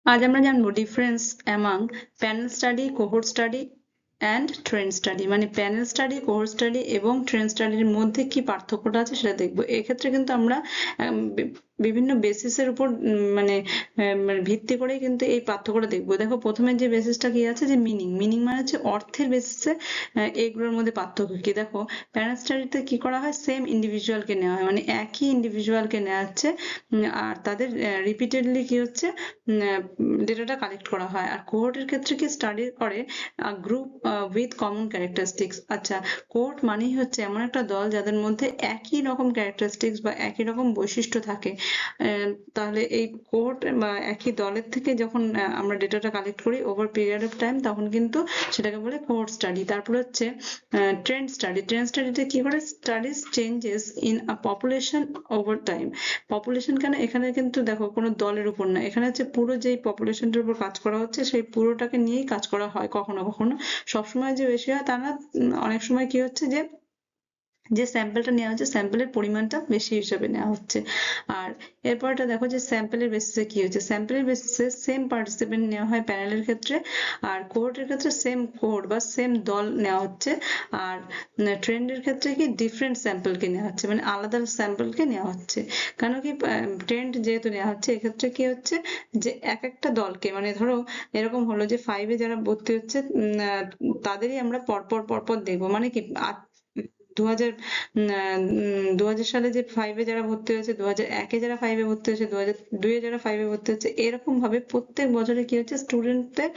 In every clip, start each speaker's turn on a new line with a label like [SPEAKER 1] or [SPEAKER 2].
[SPEAKER 1] আজ আমরা জানবো difference among panel study, cohort study and trend study. মানে প্যানেল স্টাডি, কোহোর্ট স্টাডি এবং ট্রেন্ড স্টাডির মধ্যে কি পার্থক্যটা আছে সেটা দেখবো। এক্ষেত্রে কিন্তু আমরা বিভিন্ন বেসিসের উপর মানে ভিত্তি করে কিন্তু এই পার্থক্যটা দেখবো। দেখো প্রথমে যে বেসিসটা কি আছে, যে মিনিং মানে হচ্ছে অর্থের বেসিসে এইগুলোর মধ্যে পার্থক্য কি। দেখো প্যানেল স্টাডিতে কি করা হয়, সেম ইন্ডিভিজুয়ালকে নেওয়া হয়, মানে একই ইন্ডিভিজুয়ালকে নেওয়া হচ্ছে আর তাদের রিপিটেডলি কি হচ্ছে ডেটাটা কালেক্ট করা হয়। আর কোহোর্টের ক্ষেত্রে কি স্টাডি করে গ্রুপ উইথ কমন ক্যারেক্টারিস্টিক্স। আচ্ছা, কোহোর্ট মানেই হচ্ছে এমন একটা দল যাদের মধ্যে একই রকম ক্যারেক্টারিস্টিক্স বা একই রকম বৈশিষ্ট্য থাকে। তাহলে এই কোহোর্ট বা একই দলের থেকে যখন আমরা ডেটাটা কালেক্ট করি ওভার পিরিয়ড অফ টাইম, তখন কিন্তু সেটাকে বলে কোহোর্ট স্টাডি। তারপর হচ্ছে ট্রেন্ড স্টাডি। ট্রেন্ড স্টাডিতে কি করে, studies changes in a population over time. Population কেন, এখানে কিন্তু দেখো কোনো দলের উপর না, এখানে হচ্ছে পুরো যেই পপুলেশনটার উপর কাজ করা হচ্ছে সেই পুরোটাকে নিয়েই কাজ করা হয়। কখনো কখনো, সবসময় যে বেশি হয় তা না, অনেক সময় কি হচ্ছে যে যে স্যাম্পলটা নেওয়া হচ্ছে স্যাম্পলের পরিমাণটা বেশি হিসেবে নেওয়া হচ্ছে। আর এরপরটা দেখো যে স্যাম্পলের বেসিসে কি হচ্ছে, স্যাম্পলের বেসিসে সেম পার্টিসিপেন্ট নেওয়া হয় প্যানেলের ক্ষেত্রে, আর কোহোর্টের ক্ষেত্রে সেম কোহোর্ট বা সেম দল নেওয়া হচ্ছে। আর ট্রেন্ডের ক্ষেত্রে কি ডিফারেন্ট স্যাম্পলকে নেওয়া হচ্ছে, মানে আলাদা স্যাম্পলকে নেওয়া হচ্ছে। কেন কি, ট্রেন্ড যেহেতু নেওয়া হচ্ছে এক্ষেত্রে কি হচ্ছে যে এক একটা দলকে, মানে ধরো এরকম হলো যে 5-এ যারা ভর্তি হচ্ছে তাদেরই আমরা পরপর পরপর দেখবো। মানে কি 2000 সালে যে 5-এ যারা ভর্তি হয়েছে, 2001-এ যারা 5-এ ভর্তি হয়েছে, 2002-এ যারা 5-এ ভর্তি হচ্ছে, এরকম ভাবে প্রত্যেক বছরে কি হচ্ছে স্টুডেন্টদের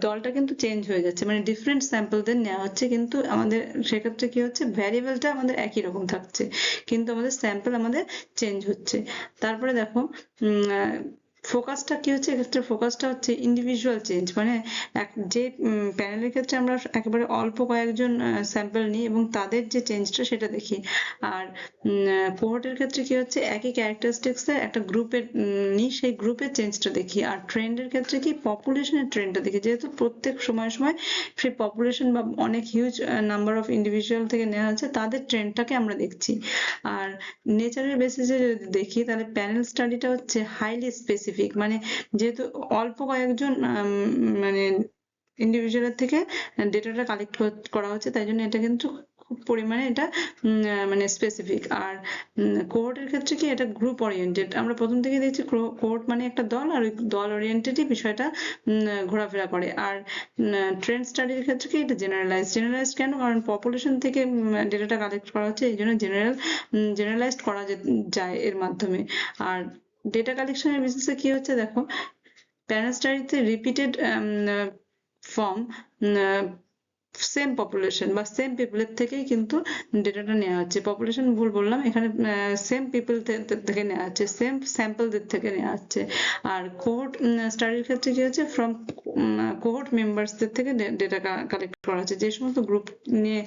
[SPEAKER 1] দলটা কিন্তু চেঞ্জ হয়ে যাচ্ছে, মানে ডিফারেন্ট স্যাম্পলদের নেওয়া হচ্ছে। কিন্তু আমাদের সেক্ষেত্রে কি হচ্ছে, ভ্যারিয়েবলটা আমাদের একই রকম থাকছে কিন্তু আমাদের স্যাম্পল আমাদের চেঞ্জ হচ্ছে। তারপরে দেখো ফোকাসটা কি হচ্ছে, এক্ষেত্রে ফোকাসটা হচ্ছে ইন্ডিভিজুয়াল চেঞ্জ। মানে যে প্যানেলের ক্ষেত্রে আমরা একেবারে অল্প কয়েকজন স্যাম্পল নিই এবং তাদের যে চেঞ্জটা সেটা দেখি। আর কোহোর্টের ক্ষেত্রে কি হচ্ছে, একই ক্যারেক্টারিস্টিক্স এর একটা গ্রুপের নিই, সেই গ্রুপের চেঞ্জটা দেখি। আর ট্রেন্ডের ক্ষেত্রে কি পপুলেশনের ট্রেন্ডটা দেখি, যেহেতু প্রত্যেক সময় সময় সেই পপুলেশন বা অনেক হিউজ নাম্বার অফ ইন্ডিভিজুয়াল থেকে নেওয়া হচ্ছে তাদের ট্রেন্ডটাকে আমরা দেখছি। আর নেচারের বেসিসে যদি দেখি তাহলে প্যানেল স্টাডিটা হচ্ছে হাইলি স্পেসিফিক, মানে যেহেতু অল্প কয়েকজন মানে ইন্ডিভিজুয়ালের থেকে ডেটাটা কালেক্ট করা হচ্ছে, তাই জন্য এটা কিন্তু খুব পরিমাণে এটা মানে স্পেসিফিক। আর কোহোর্টের ক্ষেত্রে কি এটা গ্রুপ ওরিয়েন্টেড, আমরা প্রথম থেকে দেখছি কোহোর্ট মানে একটা দল, আর ওই দল ওরিয়েন্টেডই বিষয়টা ঘোরাফেরা করে। আর ট্রেন্ড স্টাডির ক্ষেত্রে কি এটা জেনারেলাইজড কেন, কারণ পপুলেশন থেকে ডেটাটা কালেক্ট করা হচ্ছে, এই জন্য জেনারেলাইজড করা যায় এর মাধ্যমে। আর ডেটা কালেকশনের বেসিসে কি হচ্ছে, দেখো প্যানেল স্টাডিতে রিপিটেড ফর্ম সেম পপুলেশন বা সেম পিপলের থেকেই কিন্তু ডেটাটা নেওয়া হচ্ছে। পপুলেশন ভুল বললাম, এখানে সেম পিপল থেকে নেওয়া হচ্ছে, সেম স্যাম্পলদের থেকে নেওয়া হচ্ছে। আর কোহোর্ট স্টাডির ক্ষেত্রে কি হচ্ছে, ফ্রম কোহোর্ট মেম্বার্সদের থেকে ডেটা কালেক্ট করা হচ্ছে, যে সমস্ত গ্রুপ নিয়ে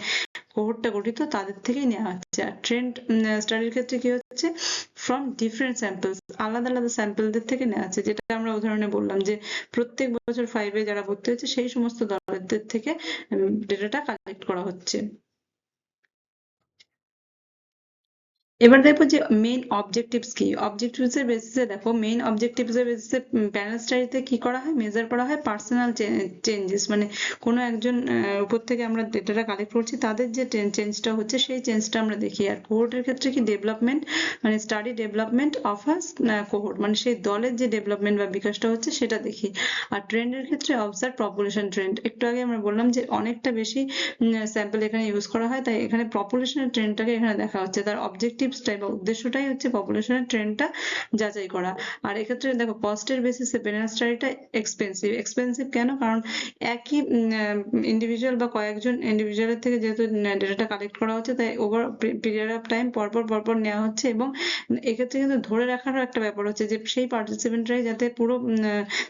[SPEAKER 1] কোহোর্টটা গঠিত তাদের থেকেই নেওয়া হচ্ছে। আর ট্রেন্ড স্টাডির ক্ষেত্রে কি হচ্ছে, ফ্রম ডিফারেন্ট স্যাম্পলস, আলাদা আলাদা স্যাম্পলদের থেকে নেওয়া হচ্ছে, যেটা আমরা উদাহরণে বললাম যে প্রত্যেক বছর 5-এ যারা ভর্তি হচ্ছে সেই সমস্ত দলদের থেকে ডেটাটা কালেক্ট করা হচ্ছে। এবার দেখবো যে মেইন অবজেক্টিভস কি। অবজেক্টিভস এর বেসিসে দেখো, মেইন অবজেক্টিভস এর বেসিসে প্যানেল স্টাডিতে কি করা হয়, মেজার করা হয় পার্সোনাল চেঞ্জেস, মানে কোনো একজন উপর থেকে আমরা ডেটাটা কালেক্ট করছি তাদের যে চেঞ্জটা হচ্ছে সেই চেঞ্জটা আমরা দেখি। আর কোহোর্টের ক্ষেত্রে কি ডেভেলপমেন্ট, মানে study development of a cohort, মানে সেই দলের যে ডেভেলপমেন্ট বা বিকাশটা হচ্ছে সেটা দেখি। আর ট্রেন্ডের ক্ষেত্রে অবজার্ভ পপুলেশন ট্রেন্ড, একটু আগে আমরা বললাম যে অনেকটা বেশি স্যাম্পল এখানে ইউজ করা হয়, তাই এখানে পপুলেশনের ট্রেন্ডটাকে এখানে দেখা হচ্ছে, তার অবজেক্টিভসটাই বা উদ্দেশ্যটাই হচ্ছে পপুলেশনের ট্রেন্ডটা যাচাই করা। আর এক্ষেত্রে দেখো কস্টের বেসিসে প্যানেল স্টাডিটা এক্সপেন্সিভ। এক্সপেন্সিভ কেন, কারণ একই ইন্ডিভিজুয়াল বা কয়েকজন ইন্ডিভিজুয়ালের থেকে যেহেতু ডেটাটা কালেক্ট করা হচ্ছে, তাই ওভার পিরিয়ড অফ টাইম পরপর পরপর নেওয়া হচ্ছে। এবং এক্ষেত্রে কিন্তু ধরে রাখারও একটা ব্যাপার হচ্ছে যে সেই পার্টিসিপেন্টরাই যাতে পুরো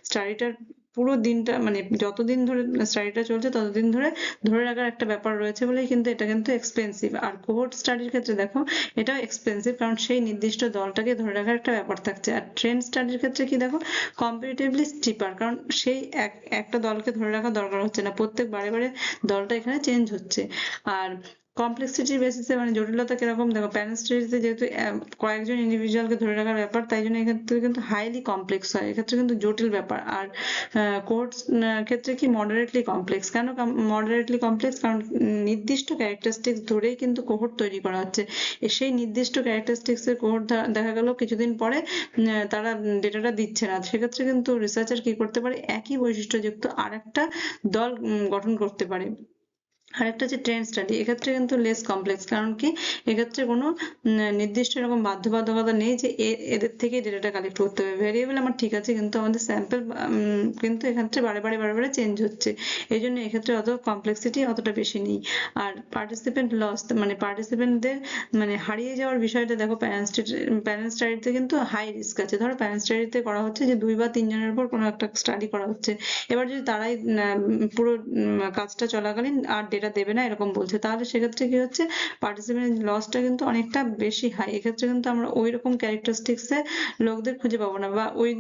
[SPEAKER 1] স্টাডিটার পুরো দিনটা, মানে যতদিন ধরে স্টাডিটা চলছে ততদিন ধরে ধরে রাখার একটা ব্যাপার রয়েছে বলেই কিন্তু এটা কিন্তু এক্সপেন্সিভ। আর কোহোর্ট স্টাডির ক্ষেত্রে দেখো এটাও এক্সপেন্সিভ, কারণ সেই নির্দিষ্ট দলটাকে ধরে রাখার একটা ব্যাপার থাকছে। আর ট্রেন্ড স্টাডির ক্ষেত্রে কি দেখো, কম্পারেটিভলি চিপার, কারণ সেই একটা দলকে ধরে রাখা দরকার হচ্ছে না, প্রত্যেক বারে বারে দলটা এখানে চেঞ্জ হচ্ছে। আর কমপ্লেক্সিটি বেসিসে মানে জটিলতা কিরকম দেখো, প্যারেন্ট স্টাডিতে যেহেতু কয়েকজন ইন্ডিভিজুয়ালকে ধরে রাখার ব্যাপার, তাই জন্য এক্ষেত্রে কিন্তু হাইলি কমপ্লেক্স হয়, এক্ষেত্রে কিন্তু জটিল ব্যাপার। আর কোর্স ক্ষেত্রে কি মডারেটলি কমপ্লেক্স। কেন মডারেটলি কমপ্লেক্স? কারণ নির্দিষ্ট ক্যারেক্টারিস্টিক্স ধরেই কিন্তু কোহর্ট তৈরি করা হচ্ছে। সেই নির্দিষ্ট ক্যারেক্টারিস্টিক্স এর কোহর্ট দেখা গেল কিছুদিন পরে তারা ডেটাটা দিচ্ছে না, সেক্ষেত্রে কিন্তু রিসার্চার কি করতে পারে, একই বৈশিষ্ট্যযুক্ত আরেকটা দল গঠন করতে পারে। আরেকটা হচ্ছে ট্রেন্ড স্টাডি, এক্ষেত্রে কিন্তু লেস কমপ্লেক্স। কারণ কি, এক্ষেত্রে কোনো নির্দিষ্ট এরকম বাধ্যবাধকতা নেই যে এদের থেকে ডেটাটা কালেক্ট করতে হবে। ভেরিয়েবল আমার ঠিক আছে, কিন্তু আমাদের স্যাম্পল কিন্তু এক্ষেত্রে বারে বারে চেঞ্জ হচ্ছে, এই জন্য এক্ষেত্রে অত কমপ্লেক্সিটি অতটা বেশি নেই। আর পার্টিসিপেন্ট লস মানে পার্টিসিপেন্টদের মানে হারিয়ে যাওয়ার বিষয়টা দেখো, প্যারেন্ট স্টাডিতে কিন্তু হাই রিস্ক আছে। ধরো প্যারেন্ট স্টাডিতে করা হচ্ছে যে 2 বা 3 জনের উপর কোনো একটা স্টাডি করা হচ্ছে, এবার যদি তারাই পুরো কাজটা চলাকালীন আর ডেটা দেবে না এরকম বলছে, তাহলে সেক্ষেত্রে কি হচ্ছে, পার্টিসিপেন্ট লসটা কিন্তু অনেকটা বেশি হাই। এক্ষেত্রে কিন্তু আমরা ওই রকম ক্যারেক্টারিস্টিক্স এর লোকদের খুঁজে পাবো না, বা ওই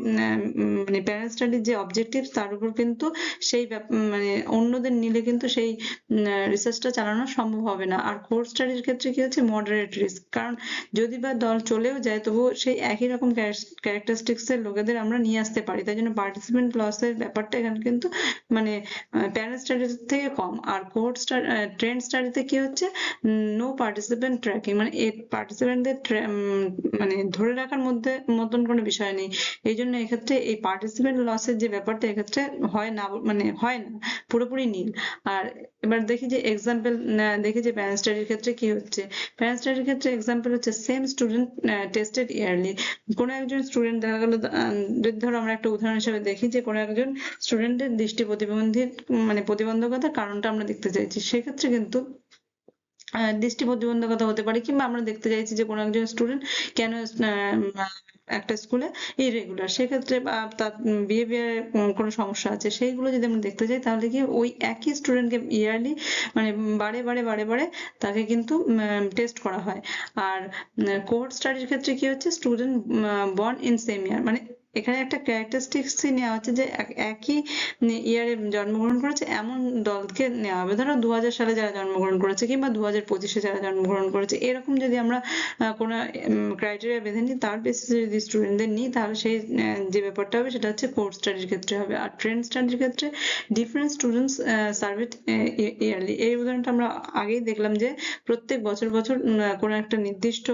[SPEAKER 1] মানে প্যারেন্ট স্টাডির যে অবজেক্টিভ তার উপর কিন্তু সেই মানে অন্যদের নিলে কিন্তু সেই রিসার্চটা চালানো সম্ভব হবে না। আর কোর্স স্টাডির ক্ষেত্রে কি হচ্ছে, মডারেট রিস্ক। কারণ যদি বা দল চলেও যায়, তবুও সেই একই রকম ক্যারেক্টারিস্টিক্স এর লোকেদের আমরা নিয়ে আসতে পারি, তাই জন্য পার্টিসিপেন্ট লসের ব্যাপারটা এখানে কিন্তু মানে প্যারেন্ট স্টাডির থেকে কম। আর কোহর্ট ট্রেন্ড স্টাডিতে কি হচ্ছে, নো পার্টিসিপেন্ট ট্র্যাকিং, মানে এই পার্টিসিপেন্টদের মানে ধরে রাখার মতন কোনো বিষয় নেই। এই জন্য এক্ষেত্রে এই পার্টিসিপেন্ট লসের যে ব্যাপারটা এক্ষেত্রে হয় না, মানে হয় না, পুরোপুরি নীল। আর এবার দেখি যে এক্সাম্পল, দেখি যে প্যারেন্ট স্টাডির ক্ষেত্রে কি হচ্ছে। প্যারেন্ট স্টাডির ক্ষেত্রে এক্সাম্পল হচ্ছে সেম স্টুডেন্ট টেস্টেড ইয়ারলি। কোনো একজন স্টুডেন্ট দেখা গেল, যদি ধরো আমরা একটা উদাহরণ হিসেবে দেখি যে কোনো একজন স্টুডেন্টের দৃষ্টি প্রতিবন্ধীর মানে প্রতিবন্ধকতার কারণটা আমরা দেখতে চাইছি, সেক্ষেত্রে কিন্তু দৃষ্টি প্রতিবন্ধকতা হতে পারে, কিংবা আমরা দেখতে চাইছি যে কোনো একজন স্টুডেন্ট কেন একটা স্কুলে ইরেগুলার, সেক্ষেত্রে তার বিহেভিয়ারে কোনো সমস্যা আছে, সেইগুলো যদি আমরা দেখতে চাই, তাহলে কি ওই একই স্টুডেন্টকে ইয়ারলি মানে বারে বারে তাকে কিন্তু টেস্ট করা হয়। আর কোহর্ট স্টাডির ক্ষেত্রে কি হচ্ছে, স্টুডেন্ট বর্ন ইন সেম ইয়ার, মানে এখানে একটা ক্যারেক্টারিস্টিক্সই নেওয়া হচ্ছে যে একই ইয়ারে জন্মগ্রহণ করেছে এমন দলকে নেওয়া হবে। ধরো 2000 সালে যারা জন্মগ্রহণ করেছে, কিংবা 2025-এ যারা জন্মগ্রহণ করেছে, এরকম যদি আমরা কোনো ক্রাইটেরিয়া বেঁধে নিই, তার বেসিসে যদি স্টুডেন্টদের নিই, তাহলে সেই যে ব্যাপারটা হবে সেটা হচ্ছে কোর্স স্টাডির ক্ষেত্রে হবে। আর ট্রেন্ড স্টাডির ক্ষেত্রে ডিফারেন্ট স্টুডেন্টস সার্ভেড ইয়ারলি, এই উদাহরণটা আমরা আগেই দেখলাম যে প্রত্যেক বছর কোনো একটা নির্দিষ্ট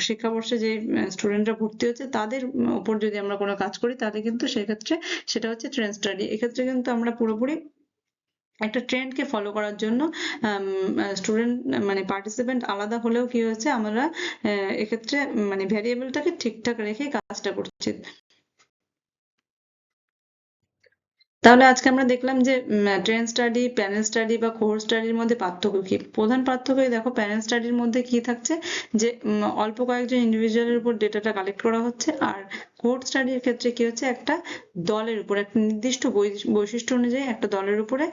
[SPEAKER 1] শিক্ষাবর্ষে যে স্টুডেন্টরা ভর্তি হচ্ছে তাদের উপর যদি আমরা কোনো কাজ করি, তাহলে কিন্তু সেক্ষেত্রে সেটা হচ্ছে ট্রেন্ড স্টাডি। এক্ষেত্রে কিন্তু আমরা পুরোপুরি একটা ট্রেন্ডকে ফলো করার জন্য স্টুডেন্ট মানে পার্টিসিপেন্ট আলাদা হলেও কি হচ্ছে, আমরা এক্ষেত্রে মানে ভ্যারিয়েবলটাকে ঠিকঠাক রেখে কাজটা করছি। তাহলে আজকে আমরা দেখলাম যে ট্রেন্ড স্টাডি, প্যানেল স্টাডি বা কোহর্ট স্টাডির মধ্যে পার্থক্য কি। প্রধান পার্থক্য দেখো, প্যানেল স্টাডির মধ্যে কি থাকছে, যে অল্প কয়েকজন ইন্ডিভিজুয়ালের উপর ডেটাটা কালেক্ট করা হচ্ছে। আর কোহর্ট স্টাডির ক্ষেত্রে কি হচ্ছে, একটা দলের উপর একটা নির্দিষ্ট বৈশিষ্ট্য অনুযায়ী একটা দলের উপরে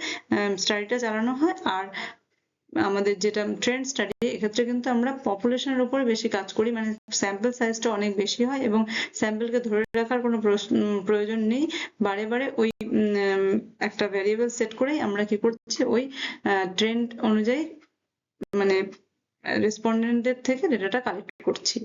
[SPEAKER 1] স্টাডিটা চালানো হয়। আর আমাদের যেটা ট্রেন্ড স্টাডি, এক্ষেত্রে কিন্তু আমরা পপুলেশনের উপরে বেশি কাজ করি, মানে স্যাম্পল সাইজটা অনেক বেশি হয় এবং স্যাম্পলকে ধরে রাখার কোনো প্রয়োজন নেই। বারে ওই একটা ভ্যারিয়েবল সেট করেই আমরা কি করছি, ওই ট্রেন্ড অনুযায়ী মানে রেসপন্ডেন্টের থেকে ডেটাটা কালেক্ট করছি।